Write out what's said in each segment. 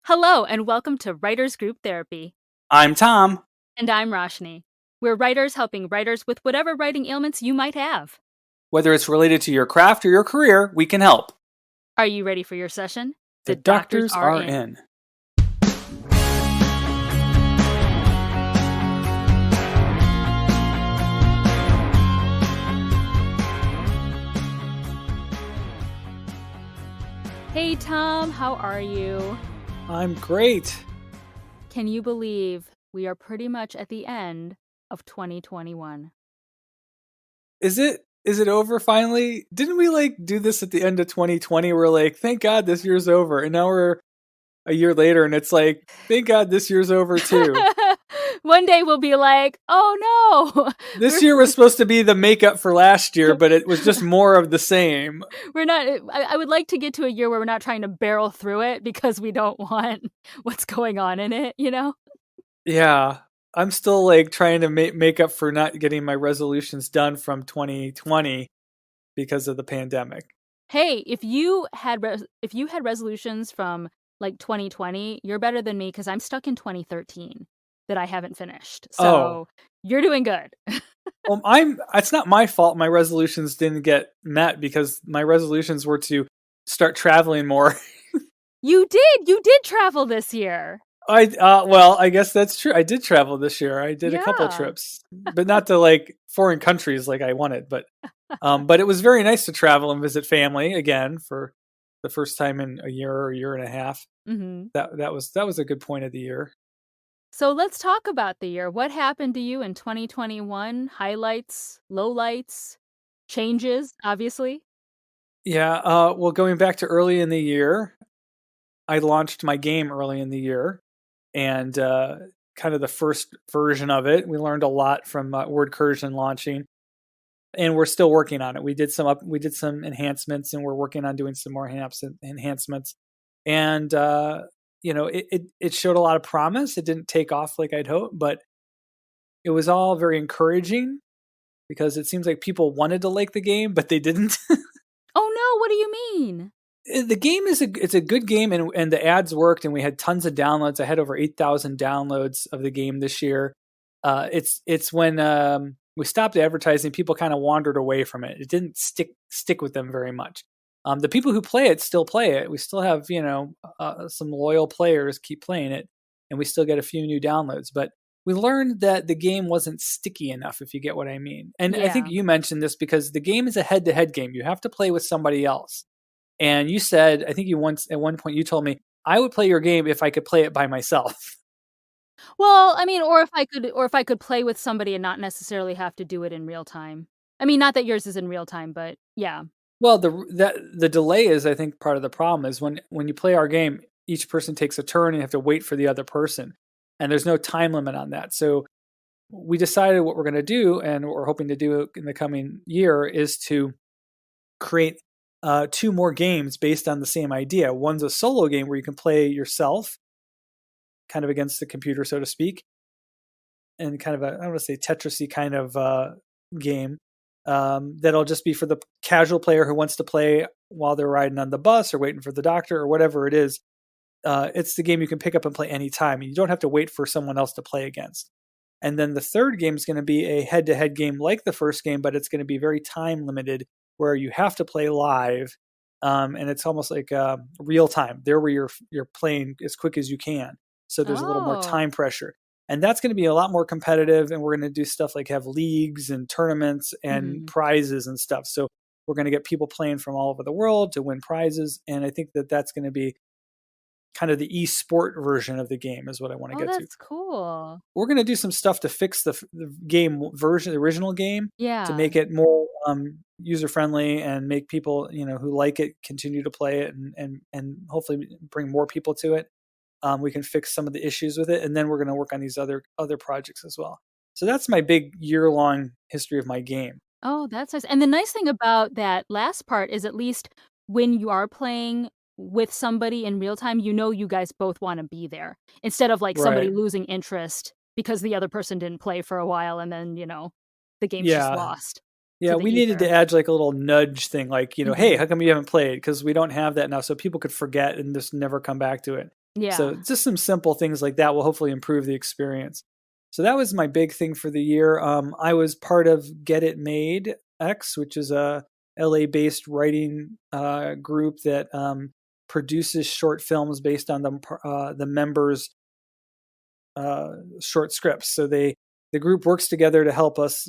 Hello, and welcome to Writers Group Therapy. I'm Tom. And I'm Roshni. We're writers helping writers with whatever writing ailments you might have. Whether it's related to your craft or your career, we can help. Are you ready for your session? The doctors are in. Hey, Tom, how are you? I'm great. Can you believe we are pretty much at the end of 2021? Is it over finally? Didn't we do this at the end of 2020? We're like, thank God this year's over. And now we're a year later and it's like, thank God this year's over too. One day we'll be like, oh no. This year was supposed to be the makeup for last year, but it was just more of the same. I would like to get to a year where we're not trying to barrel through it because we don't want what's going on in it, you know? Yeah. I'm still trying to make up for not getting my resolutions done from 2020 because of the pandemic. Hey, if you had resolutions from 2020, you're better than me because I'm stuck in 2013 that I haven't finished. So you're doing good. Well, it's not my fault my resolutions didn't get met because my resolutions were to start traveling more. You did travel this year. I guess that's true. I did travel this year. I did a couple trips, but not to foreign countries like I wanted, but it was very nice to travel and visit family again for the first time in a year or a year and a half. Mm-hmm. That was a good point of the year. So let's talk about the year. What happened to you in 2021? Highlights, lowlights, changes, obviously. Yeah, well, going back to early in the year, I launched my game early in the year, and kind of the first version of it. We learned a lot from Wordcursion launching, and we're still working on it. We did some enhancements, and we're working on doing some more enhancements. And it showed a lot of promise. It didn't take off like I'd hoped, but it was all very encouraging because it seems like people wanted to like the game, but they didn't. Oh no, what do you mean? The game it's a good game, and the ads worked, and we had tons of downloads. I had over 8,000 downloads of the game this year. It's when we stopped advertising, people kind of wandered away from it. It didn't stick with them very much. The people who play it still play it. We still have some loyal players keep playing it, and we still get a few new downloads. But we learned that the game wasn't sticky enough, if you get what I mean. And I think you mentioned this because the game is a head-to-head game. You have to play with somebody else. And you said, I think at one point you told me, I would play your game if I could play it by myself. Well, I mean, or if I could play with somebody and not necessarily have to do it in real time. I mean, not that yours is in real time, but yeah. Well, the delay is, I think, part of the problem is when you play our game, each person takes a turn and you have to wait for the other person. And there's no time limit on that. So we decided what we're going to do, and what we're hoping to do in the coming year is to create 2 more games based on the same idea. One's a solo game where you can play yourself, kind of against the computer, so to speak, and kind of I don't want to say Tetris-y kind of game that'll just be for the casual player who wants to play while they're riding on the bus or waiting for the doctor or whatever it is. It's the game you can pick up and play anytime, and you don't have to wait for someone else to play against. And then the third game is going to be a head-to-head game like the first game, but it's going to be very time limited, where you have to play live, and it's almost like real time. There, where you're playing as quick as you can, so there's a little more time pressure, and that's going to be a lot more competitive. And we're going to do stuff like have leagues and tournaments and prizes and stuff. So we're going to get people playing from all over the world to win prizes, and I think that's going to be kind of the e-sport version of the game is what I want to get to. That's cool. We're going to do some stuff to fix the game version, the original game, to Yeah. make it more user friendly and make people who like it continue to play it, and hopefully bring more people to it. We can fix some of the issues with it, and then we're going to work on these other projects as well. So that's my big year-long history of my game. Oh, that's nice. And the nice thing about that last part is, at least when you are playing with somebody in real time, you guys both want to be there, instead of somebody losing interest because the other person didn't play for a while, and then the game's just lost. Yeah, we needed to add a little nudge thing, hey, how come you haven't played? Because we don't have that now, so people could forget and just never come back to it. So Yeah. just some simple things like that will hopefully improve the experience. So that was my big thing for the year. I was part of Get It Made X, which is a LA-based writing group that produces short films based on the members' short scripts. So the group works together to help us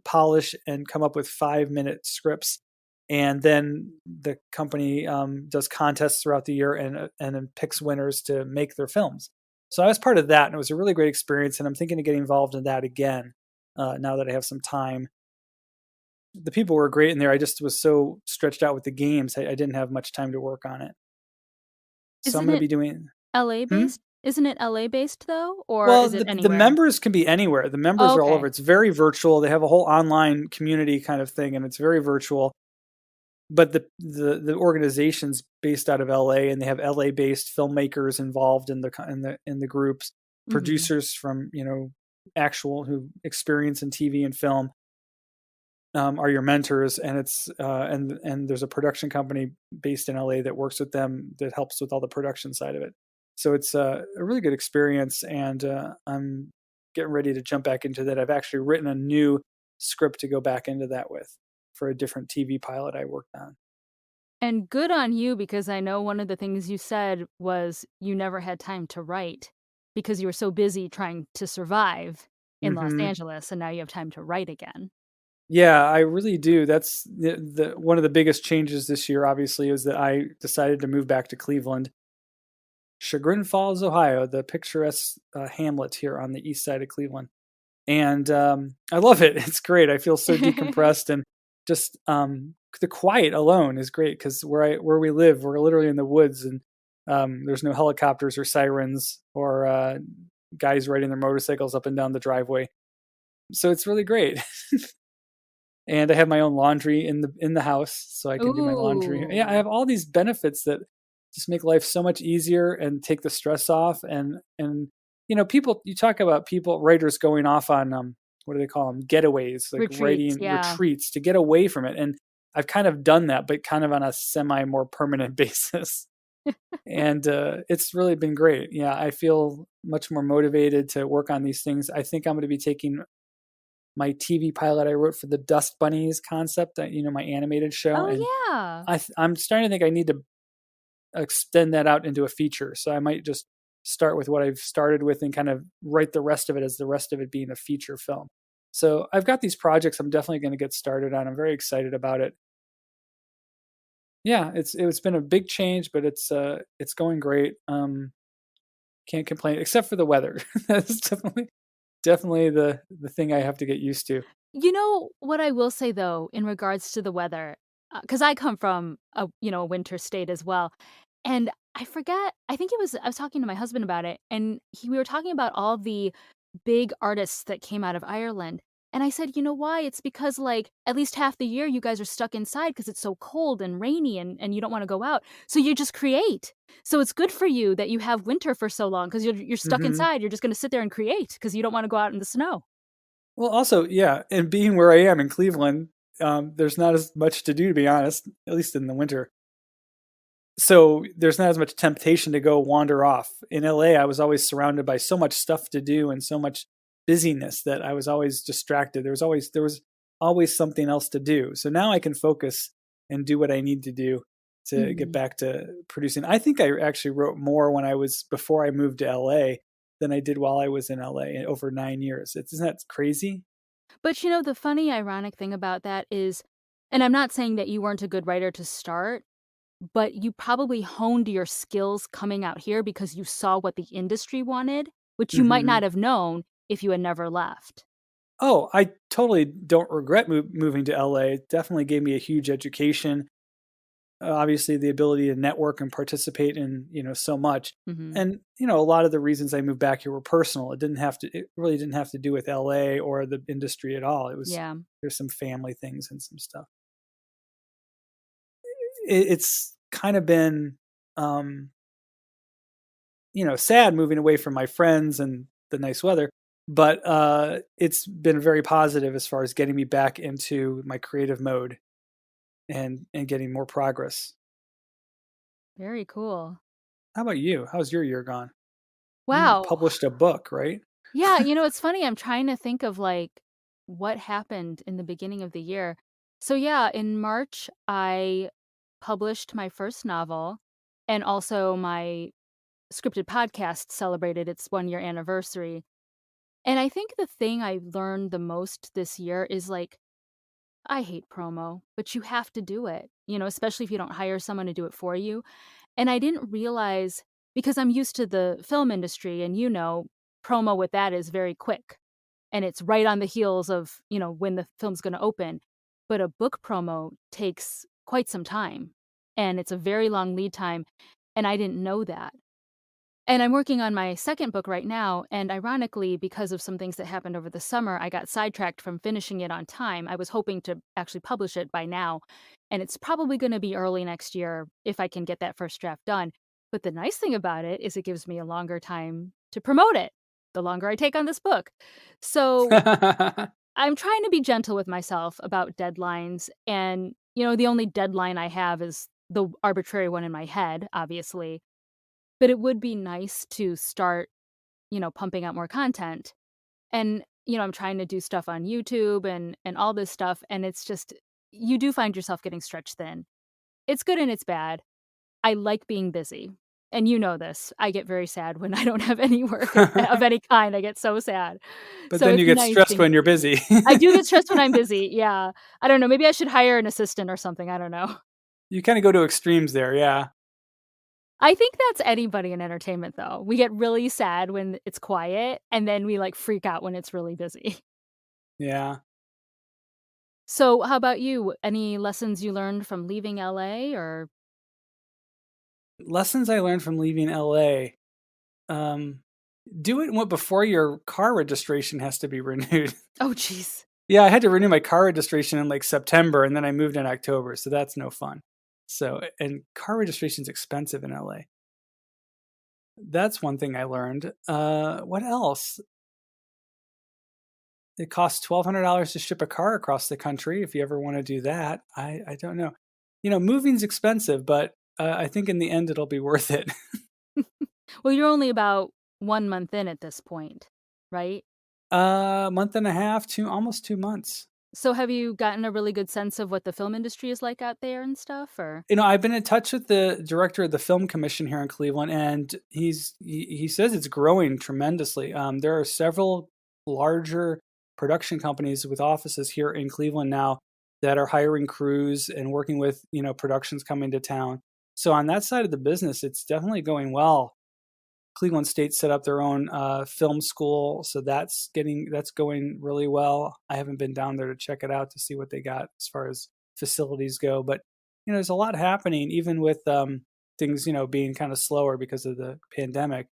polish and come up with 5-minute scripts, and then the company does contests throughout the year and then picks winners to make their films. So I was part of that, and it was a really great experience. And I'm thinking of getting involved in that again now that I have some time. The people were great in there. I just was so stretched out with the games, I didn't have much time to work on it. So I'm Isn't going to it be doing. LA Hmm? based? Isn't it LA based though, or Well, is it the anywhere? members can be anywhere. The members Oh, are all over. okay. It's very virtual. They have a whole online community kind of thing, and it's very virtual. But the organization's based out of LA, and they have LA based filmmakers involved in the groups, Mhm. producers from actual who experience in TV and film are your mentors, and it's and there's a production company based in LA that works with them that helps with all the production side of it. So it's a really good experience, and I'm getting ready to jump back into that. I've actually written a new script to go back into that with for a different TV pilot I worked on. And good on you because I know one of the things you said was you never had time to write because you were so busy trying to survive in Los Hmm. Angeles, and now you have time to write again. Yeah, I really do. That's the one of the biggest changes this year. Obviously, is that I decided to move back to Cleveland, Chagrin Falls, Ohio, the picturesque hamlet here on the east side of Cleveland. And I love it. It's great. I feel so decompressed, and just the quiet alone is great because where we live, we're literally in the woods, and there's no helicopters or sirens or guys riding their motorcycles up and down the driveway. So it's really great. And I have my own laundry in the house, so I can do my laundry. Yeah, I Ooh. have all these benefits that just make life so much easier and take the stress off. And people, you talk about people writers going off on what do they call them, getaways, like Retreats, writing yeah. retreats to get away from it. And I've kind of done that, but kind of on a semi more permanent basis. And it's really been great. Yeah, I feel much more motivated to work on these things. I think I'm going to be taking my TV pilot I wrote for the Dust Bunnies concept, my animated show, Oh, and yeah. I'm starting to think I need to extend that out into a feature. So I might just start with what I've started with and kind of write the rest of it as the rest of it being a feature film. So I've got these projects I'm definitely going to get started on. I'm very excited about it. Yeah, it's been a big change, but it's going great. Can't complain except for the weather. That's definitely the thing I have to get used to. You know what I will say though, in regards to the weather, because I come from a winter state as well, and I forget. I think I was talking to my husband about it, and we were talking about all the big artists that came out of Ireland. And I said, you know why? It's because like at least half the year you guys are stuck inside because it's so cold and rainy and you don't want to go out. So you just create. So it's good for you that you have winter for so long because you're stuck Hmm. inside. You're just going to sit there and create because you don't want to go out in the snow. Well, also, yeah, and being where I am in Cleveland, there's not as much to do, to be honest, at least in the winter. So there's not as much temptation to go wander off. In LA, I was always surrounded by so much stuff to do and so much busyness that I was always distracted. There was always something else to do. So now I can focus and do what I need to do to get Mhm. back to producing. I think I actually wrote more when I was before I moved to LA than I did while I was in LA over 9 years. Isn't that crazy? But, the funny, ironic thing about that is and I'm not saying that you weren't a good writer to start, but you probably honed your skills coming out here because you saw what the industry wanted, which you might Hmm. not have known if you had never left. Oh, I totally don't regret moving to LA. It definitely gave me a huge education. Obviously, the ability to network and participate in so much, Mhm. and a lot of the reasons I moved back here were personal. It really didn't have to do with LA or the industry at all. Yeah. There's some family things and some stuff. It's kind of been um, sad moving away from my friends and the nice weather, but it's been very positive as far as getting me back into my creative mode and getting more progress. Very cool. How about you? How's your year gone? You Wow. published a book, right? Yeah, it's funny, I'm trying to think of, like, what happened in the beginning of the year. So, yeah, in March, I published my first novel, and also my scripted podcast celebrated its one-year anniversary. And I think the thing I learned the most this year is, like, I hate promo, but you have to do it, especially if you don't hire someone to do it for you. And I didn't realize, because I'm used to the film industry and, promo with that is very quick and it's right on the heels of, when the film's gonna open. But a book promo takes quite some time, and it's a very long lead time, and I didn't know that. And I'm working on my second book right now, and ironically, because of some things that happened over the summer, I got sidetracked from finishing it on time. I was hoping to actually publish it by now, and it's probably gonna be early next year if I can get that first draft done. But the nice thing about it is it gives me a longer time to promote it, the longer I take on this book. So, I'm trying to be gentle with myself about deadlines, and, the only deadline I have is the arbitrary one in my head, obviously. But it would be nice to start, pumping out more content. And, I'm trying to do stuff on YouTube and all this stuff, and it's just you do find yourself getting stretched thin. It's good and it's bad. I like being busy, and you know this. I get very sad when I don't have any work of any kind. I get so sad. But So then it's you get nice stressed being when you're busy. busy. I do get stressed when I'm busy, yeah. I don't know, maybe I should hire an assistant or something, I don't know. You kind of go to extremes there, yeah. I think that's anybody in entertainment, though. We get really sad when it's quiet, and then we, like, freak out when it's really busy. Yeah. So, how about you? Any lessons you learned from leaving LA or Lessons I learned from leaving LA. Um, do it before your car registration has to be renewed. Oh, jeez. Yeah, I had to renew my car registration in like September and then I moved in October, so that's no fun. So, and car registration's expensive in LA. That's one thing I learned. What else? It costs $1,200 to ship a car across the country if you ever want to do that. I don't know. Moving's expensive, but I think in the end it'll be worth it. Well, you're only about 1 month in at this point, right? Month and a half, almost 2 months. So, have you gotten a really good sense of what the film industry is like out there and stuff, or I've been in touch with the director of the film commission here in Cleveland, and he says it's growing tremendously. There are several larger production companies with offices here in Cleveland now that are hiring crews and working with productions coming to town. So on that side of the business, it's definitely going well. Cleveland State set up their own film school, so that's going really well. I haven't been down there to check it out to see what they got as far as facilities go, but there's a lot happening, even with things being kind of slower because of the pandemic.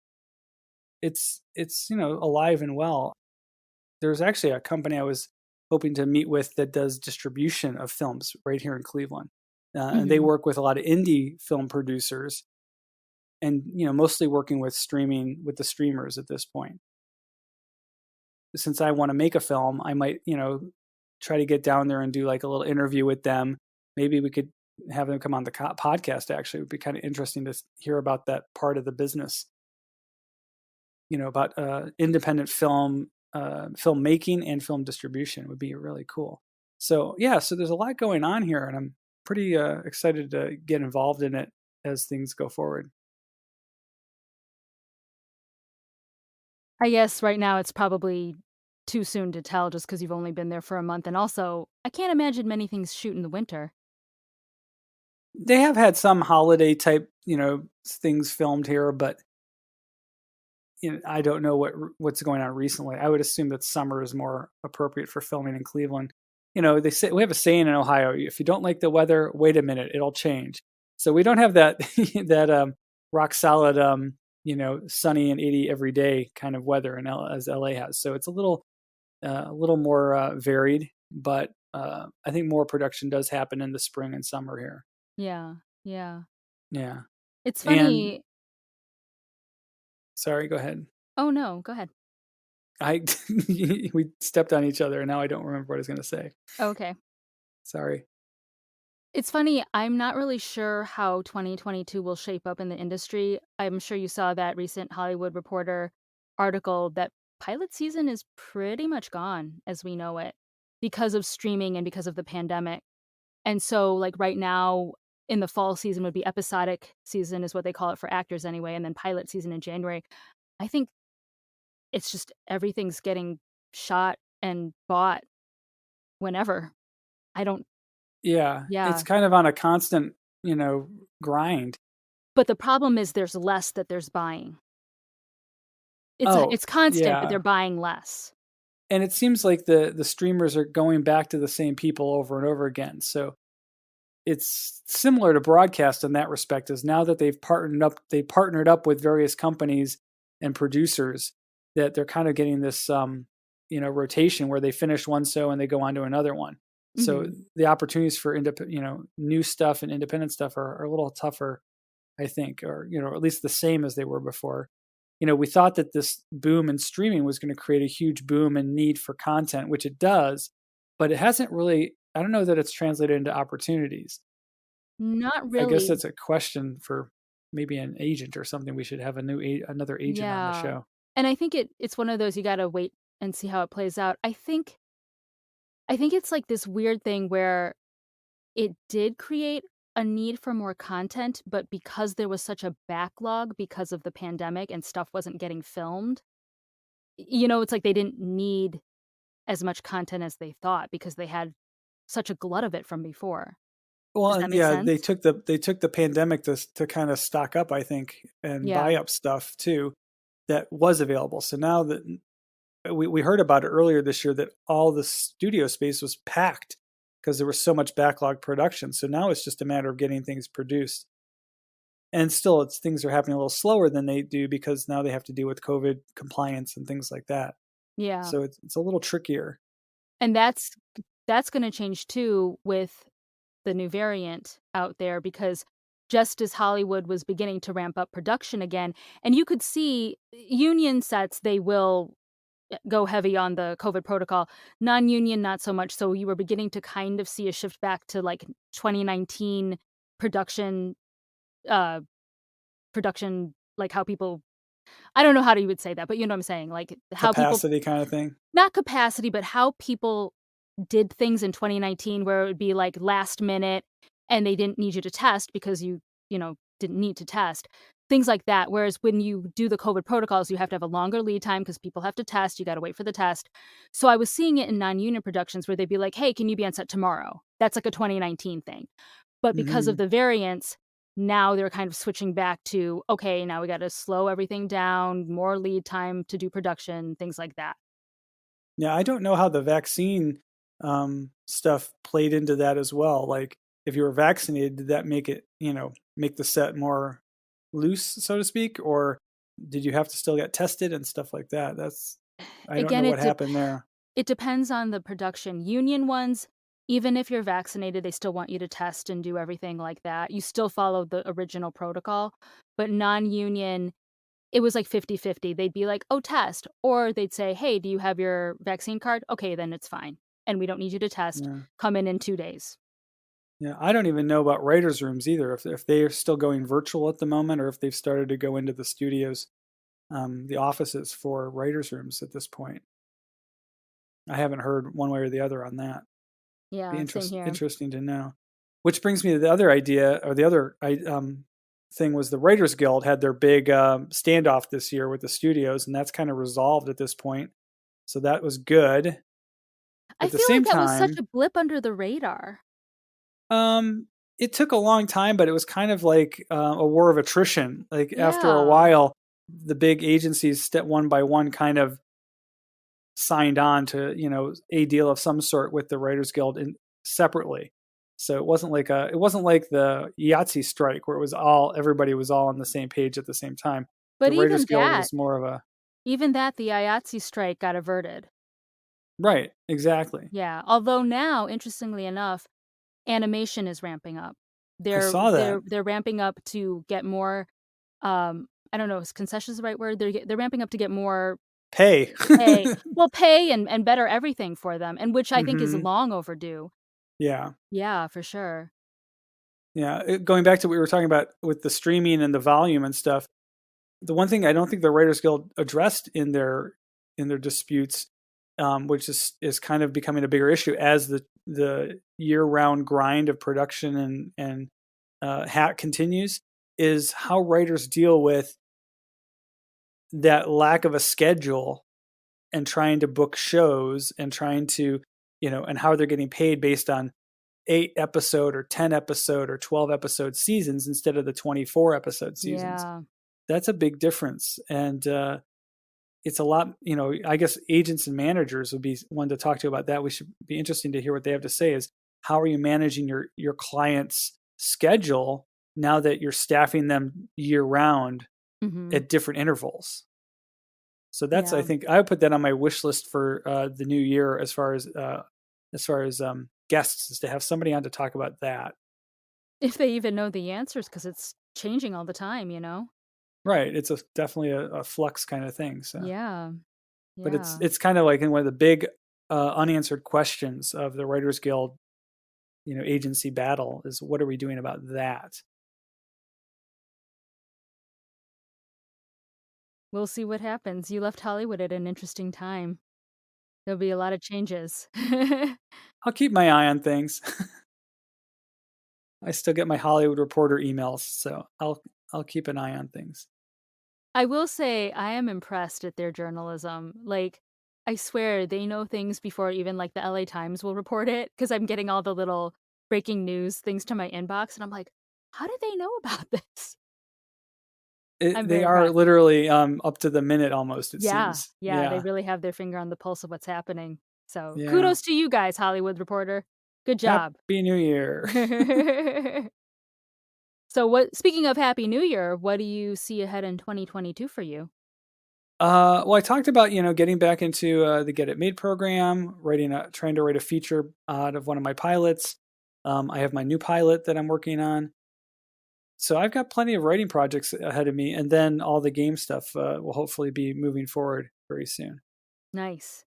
It's alive and well. There's actually a company I was hoping to meet with that does distribution of films right here in Cleveland, and they Mhm. work with a lot of indie film producers and mostly working with the streamers at this point. Since I want to make a film, I might try to get down there and do like a little interview with them. Maybe we could have them come on the podcast. Actually, it would be kind of interesting to hear about that part of the business, about independent filmmaking and film distribution would be really cool. So yeah, so there's a lot going on here, and I'm pretty excited to get involved in it as things go forward. I guess right now it's probably too soon to tell just because 'cause you've only been there for a month, and also, I can't imagine many things shoot in the winter. They have had some holiday type, things filmed here, but I don't know what's going on recently. I would assume that summer is more appropriate for filming in Cleveland. They say we have a saying in Ohio: if you don't like the weather, wait a minute, it'll change. So we don't have that that rock solid, sunny and 80 every day kind of weather as LA has. So it's a little more varied, but I think more production does happen in the spring and summer here. Yeah, yeah. Yeah, It's and funny. sorry, go ahead. Oh, no, go ahead. I we stepped on each other, and now I don't remember what I was going to say. Okay. Sorry. It's funny, I'm not really sure how 2022 will shape up in the industry. I'm sure you saw that recent Hollywood Reporter article that pilot season is pretty much gone as we know it because of streaming and because of the pandemic. And so, like, right now in the fall season would be episodic season is what they call it for actors anyway, and then pilot season in January. I think it's just everything's getting shot and bought whenever. I don't Yeah, it's yeah. kind of on a constant, grind. But the problem is there's less that there's buying. Oh, It's constant, but they're yeah. buying less. And it seems like the streamers are going back to the same people over and over again. So it's similar to broadcast in that respect, is now that they partnered up with various companies and producers, that they're kind of getting this rotation where they finish one show and they go on to another one. So Mhm. the opportunities for new stuff and independent stuff are a little tougher, I think, or at least the same as they were before. We thought that this boom in streaming was going to create a huge boom and need for content, which it does, but it hasn't really. I don't know that it's translated into opportunities. Not I guess really. that's a question for maybe an agent or something. We should have another agent on the Yeah. show. And I think it's one of those you gotta wait and see how it plays out. I think it's like this weird thing where it did create a need for more content, but because there was such a backlog because of the pandemic and stuff wasn't getting filmed, it's like they didn't need as much content as they thought because they had such a glut of it from before. Well, Does that and make yeah, sense? they took the pandemic to kind of stock up, I think, and Yeah. buy up stuff too that was available. So now that we heard about it earlier this year, that all the studio space was packed because there was so much backlog production. So now it's just a matter of getting things produced. And still, things are happening a little slower than they do because now they have to deal with COVID compliance and things like that. Yeah. So it's a little trickier. And that's gonna change too with the new variant out there because just as Hollywood was beginning to ramp up production again, and you could see union sets, they will go heavy on the COVID protocol. Non-union, not so much. So you were beginning to kind of see a shift back to like 2019 production, uh, production, like how people, I don't know how you would say that, but you know what I'm saying? Like how people, Capacity kind of thing. not capacity, but how people did things in 2019 where it would be, like, last minute and they didn't need you to test because you didn't need to test, things like that, whereas when you do the COVID protocols, you have to have a longer lead time because people have to test, you gotta wait for the test. So I was seeing it in non-union productions where they'd be like, "Hey, can you be on set tomorrow?" That's like a 2019 thing. But because of Hmm. the variants, now they're kind of switching back to, "Okay, now we gotta slow everything down, more lead time to do production," things like that. Yeah, I don't know how the vaccine stuff played into that as well. Like, if you were vaccinated, did that make the set more loose, so to speak, or did you have to still get tested and stuff like that? I don't Again, know what happened there. it depends on the production. Union ones, even if you're vaccinated, they still want you to test and do everything like that. You still follow the original protocol, but non-union, it was like 50-50. They'd be like, "Oh, test," or they'd say, "Hey, do you have your vaccine card? Okay, then it's fine, and we don't need you to test. Yeah. Come in 2 days." Yeah, I don't even know about writers' rooms either. If they are still going virtual at the moment, or if they've started to go into the studios, the offices for writers' rooms at this point. I haven't heard one way or the other on that. Be Yeah, same here. interesting to know. Which brings me to the other idea, or the other thing was the Writers Guild had their big standoff this year with the studios, and that's kind of resolved at this point. So that was good. I At the feel like same that was such time, a blip under the radar. um, it took a long time, but it was kind of like a war of attrition. Like after a Yeah. while, the big agencies, step one by one, kind of signed on to a deal of some sort with the Writers Guild separately. So it wasn't like the Yahtzee strike where everybody was all on the same page at the same time. But The Writers Guild was more of a the IATSE strike got averted. right, exactly. Yeah, although now, interestingly enough, animation is ramping up. I They're saw that they're they're ramping up to get more, I don't know, is concessions the right word? They're ramping up to get more pay. pay. Well, pay and better everything for them, and which I think is Hmm. long overdue. Yeah, Yeah, for sure. Yeah, going back to what we were talking about with the streaming and the volume and stuff, the one thing I don't think the Writers Guild addressed in their disputes, which is kind of becoming a bigger issue as the year round grind of production and hat continues, is how writers deal with that lack of a schedule and trying to book shows and trying to, and how they're getting paid based on 8 episode or 10 episode or 12 episode seasons instead of the 24 episode seasons. Yeah. That's a big difference. And it's a lot, I guess agents and managers would be one to talk to about that. We should be interesting to hear what they have to say is how are you managing your client's schedule now that you're staffing them year round at different intervals? So that's, I think I would put that on my wish list for the new year as far as guests, is to have somebody on to talk about that. If they even know the answers, because it's changing all the time, Right. It's definitely a flux kind of thing. So Yeah. but it's kind of like in one of the big unanswered questions of the Writers Guild, agency battle is what are we doing about that? We'll see what happens. You left Hollywood at an interesting time. There'll be a lot of changes. I'll keep my eye on things. I still get my Hollywood Reporter emails, so I'll keep an eye on things. I will say I am impressed at their journalism. Like, I swear they know things before even like the LA Times will report it, because I'm getting all the little breaking news things to my inbox, and I'm like, how did they know about this? They are literally up to the minute almost, it seems. Yeah, they really have their finger on the pulse of what's happening. So kudos to you guys, Hollywood Reporter. Good job. Happy New Year. So speaking of Happy New Year, what do you see ahead in 2022 for you? Well, I talked about, getting back into the Get It Made program, trying to write a feature out of one of my pilots. I have my new pilot that I'm working on. So I've got plenty of writing projects ahead of me, and then all the game stuff will hopefully be moving forward very soon. Nice.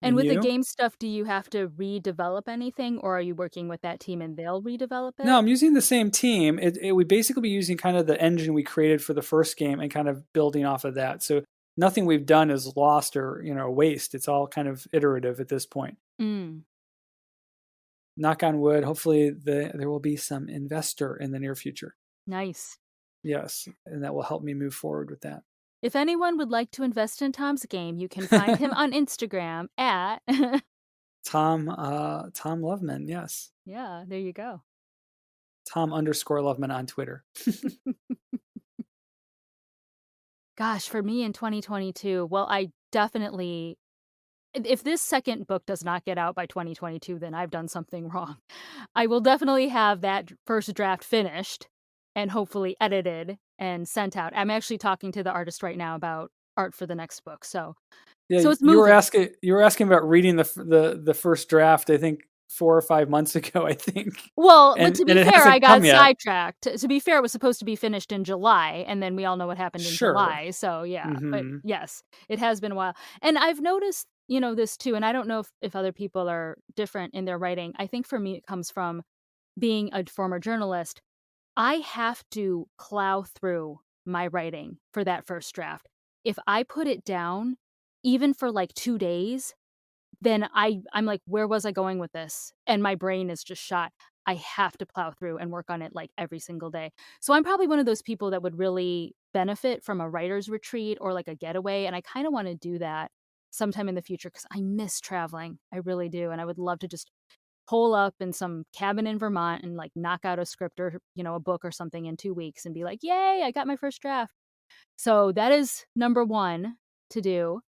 And with the game stuff, do you have to redevelop anything, or are you working with that team and they'll redevelop it? No, I'm using the same team. It would basically be using kind of the engine we created for the first game and kind of building off of that. So nothing we've done is lost or, waste. It's all kind of iterative at this point. Knock on wood. Hopefully there will be some investor in the near future. Nice. Yes, and that will help me move forward with that. If anyone would like to invest in Tom's game, you can find him on Instagram at Tom Loveman. Yes. Yeah, there you go. Tom_Loveman on Twitter. Gosh, for me in 2022, well, I definitely, if this second book does not get out by 2022, then I've done something wrong. I will definitely have that first draft finished and hopefully edited and sent out. I'm actually talking to the artist right now about art for the next book. So it's moving. You were asking about reading the first draft, I think 4 or 5 months ago, I think. Well, but to be fair, I got sidetracked. To be fair, it was supposed to be finished in July, and then we all know what happened in July. So yeah, but yes, it has been a while. And I've noticed, this too, and I don't know if other people are different in their writing. I think for me, it comes from being a former journalist. I have to plow through my writing for that first draft. If I put it down, even for like 2 days, then I'm like, where was I going with this? And my brain is just shot. I have to plow through and work on it like every single day. So I'm probably one of those people that would really benefit from a writer's retreat or like a getaway. And I kind of want to do that sometime in the future because I miss traveling. I really do. And I would love to just hole up in some cabin in Vermont and like knock out a script or, a book or something in 2 weeks and be like, yay, I got my first draft. So that is number one to do.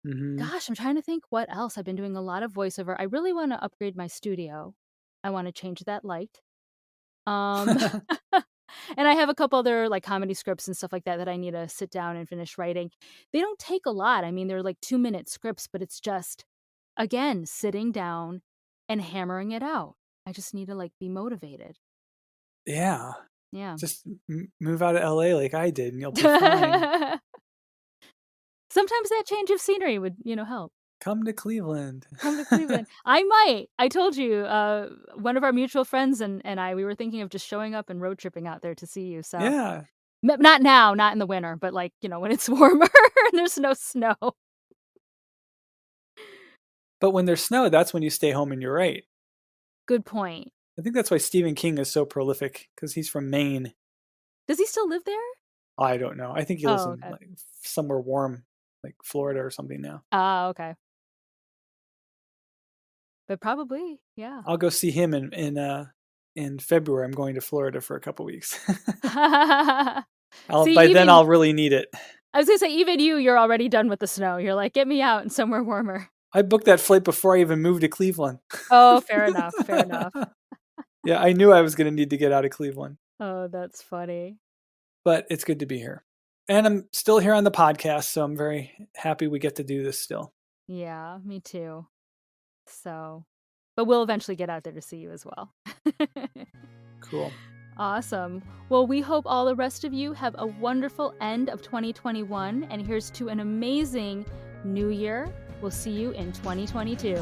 Gosh, I'm trying to think what else. I've been doing a lot of voiceover. I really want to upgrade my studio. I want to change that light. And I have a couple other like comedy scripts and stuff like that I need to sit down and finish writing. They don't take a lot. I mean, they're like 2-minute scripts, but it's just, again, sitting down and hammering it out. I just need to like be motivated. Yeah. Yeah. Just move out of LA like I did and you'll be fine. Sometimes that change of scenery would, help. Come to Cleveland. Come to Cleveland. I might. I told you, one of our mutual friends and I, we were thinking of just showing up and road tripping out there to see you. So Yeah. not now, not in the winter, but like, when it's warmer and there's no snow. But when there's snow, that's when you stay home and you write. Good point. I think that's why Stephen King is so prolific, because he's from Maine. Does he still live there? I don't know. I think he lives in okay. like somewhere warm, like Florida or something now. Okay. But probably, yeah. I'll go see him in February. I'm going to Florida for a couple weeks. See, by then I'll really need it. I was gonna say, even you're already done with the snow. You're like, get me out and somewhere warmer. I booked that flight before I even moved to Cleveland. Oh, fair enough. Fair enough. Yeah, I knew I was going to need to get out of Cleveland. Oh, that's funny. But it's good to be here. And I'm still here on the podcast, so I'm very happy we get to do this still. Yeah, me too. So, but we'll eventually get out there to see you as well. Cool. Awesome. Well, we hope all the rest of you have a wonderful end of 2021, and here's to an amazing new year. We'll see you in 2022.